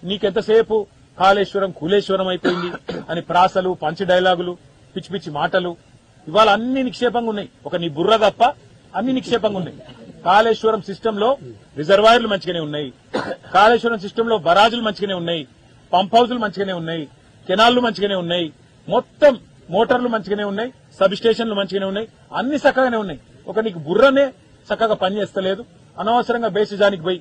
నీకెంతసేపు కాళేశ్వరం కూలేశ్వరం అయిపోయింది అని ప్రాసలు పంచి డైలాగులు పిచ్చి పిచ్చి మాటలు ఇవాళ అన్ని నిక్షేపంగా ఉన్నాయి. ఒక నీ బుర్ర తప్ప అన్ని నిక్షేపంగా ఉన్నాయి. కాళేశ్వరం సిస్టమ్ లో రిజర్వాయర్లు మంచిగానే ఉన్నాయి. కాళేశ్వరం సిస్టమ్ లో బరాజులు మంచిగానే ఉన్నాయి. పంప్ హౌజులు మంచిగానే ఉన్నాయి. కెనాళ్లు మంచిగానే ఉన్నాయి. మొత్తం మోటార్లు మంచిగానే ఉన్నాయి. సబ్ స్టేషన్లు మంచిగానే ఉన్నాయి. అన్ని చక్కగానే ఉన్నాయి. ఒక నీకు బుర్రనే చక్కగా పనిచేస్తలేదు. అనవసరంగా బేసిజానికి పోయి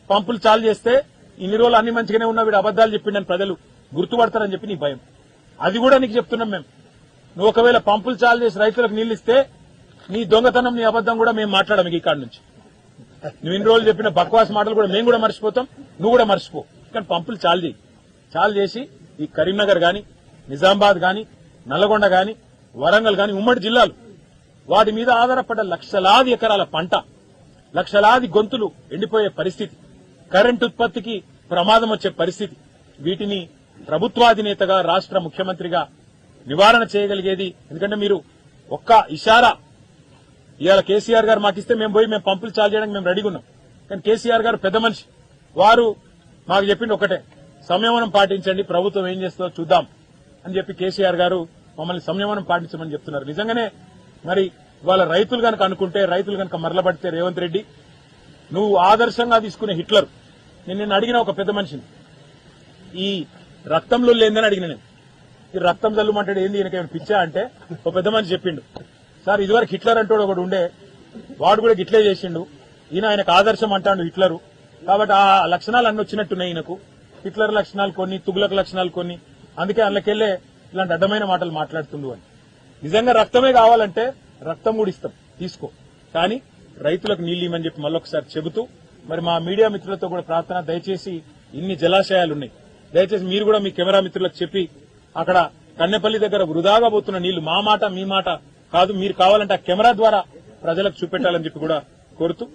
పంపులు చాలు చేస్తే ఇన్ని రోజులు అన్ని మంచిగానే ఉన్నా వీడు అబద్దాలు చెప్పిండని ప్రజలు గుర్తుపడతారని చెప్పి నీ భయం. అది కూడా నీకు చెప్తున్నాం మేము. నువ్వు ఒకవేళ పంపులు చాలు చేసి రైతులకు నీళ్లు ఇస్తే నీ దొంగతనం నీ అబద్దం కూడా మేము మాట్లాడము ఈ కాడి నుంచి. నువ్వు ఇన్ని రోజులు చెప్పిన బక్వాస్ మాటలు కూడా మేము కూడా మర్చిపోతాం. నువ్వు కూడా మర్చిపో. కానీ పంపులు చాలు చేయి. చాలు చేసి ఈ కరీంనగర్ గాని నిజామాబాద్ గాని నల్లగొండ గాని వరంగల్ గాని ఉమ్మడి జిల్లాలు వాటి మీద ఆధారపడ్డ లక్షలాది ఎకరాల పంట లక్షలాది గొంతులు ఎండిపోయే పరిస్థితి, కరెంటు ఉత్పత్తికి ప్రమాదం వచ్చే పరిస్థితి, వీటిని ప్రభుత్వాధినేతగా రాష్ట్ర ముఖ్యమంత్రిగా నివారణ చేయగలిగేది. ఎందుకంటే మీరు ఒక్క ఇషారా ఇవాళ కేసీఆర్ గారు మాకిస్తే మేము పంపులు చాలు చేయడానికి మేము రెడీగా ఉన్నాం. కానీ కేసీఆర్ గారు పెద్ద మనిషి, వారు మాకు చెప్పింది ఒకటే, సంయమనం పాటించండి, ప్రభుత్వం ఏం చేస్తుందో చూద్దాం అని చెప్పి కేసీఆర్ గారు మమ్మల్ని సంయమనం పాటించమని చెప్తున్నారు. నిజంగానే మరి వాళ్ళ రైతులు కనుక అనుకుంటే, రైతులు కనుక మరలబడితే రేవంత్ రెడ్డి నువ్వు ఆదర్శంగా తీసుకునే హిట్లర్. నేను అడిగిన ఒక పెద్ద మనిషిని, ఈ రక్తంలో లేదని అడిగిన నేను, ఈ రక్తం జల్లుమంటాడు ఏంది ఈయనకేమైనా పిచ్చా అంటే ఒక పెద్ద మనిషి చెప్పిండు, సార్ ఇదివరకు హిట్లర్ అంటూ ఒకడు ఉండే, వాడు కూడా గిట్లే చేసిండు, ఆయనకు ఆదర్శం అంటాడు హిట్లరు. కాబట్టి ఆ లక్షణాలు అన్ని వచ్చినట్టున్నాయి ఈయనకు, హిట్లర్ లక్షణాలు కొన్ని, తుగ్లక్ లక్షణాలు కొన్ని, అందుకే అందులోకెళ్లే ఇలాంటి అడ్డమైన మాటలు మాట్లాడుతుండు అని. నిజంగా రక్తమే కావాలంటే రక్తం కూడా ఇస్తాం, తీసుకో, కానీ రైతులకు నీళ్లు ఇవ్వమని చెప్పి మళ్ళొకసారి చెబుతూ, మరి మా మీడియా మిత్రులతో కూడా ప్రార్థన, దయచేసి ఇన్ని జలాశయాలున్నాయి, దయచేసి మీరు కూడా మీ కెమెరా మిత్రులకు చెప్పి అక్కడ కన్నెపల్లి దగ్గర వృధాగా పోతున్న నీళ్లు మా మాట మీ మాట కాదు, మీరు కావాలంటే ఆ కెమెరా ద్వారా ప్రజలకు చూపెట్టాలని చెప్పి కూడా కోరుతూ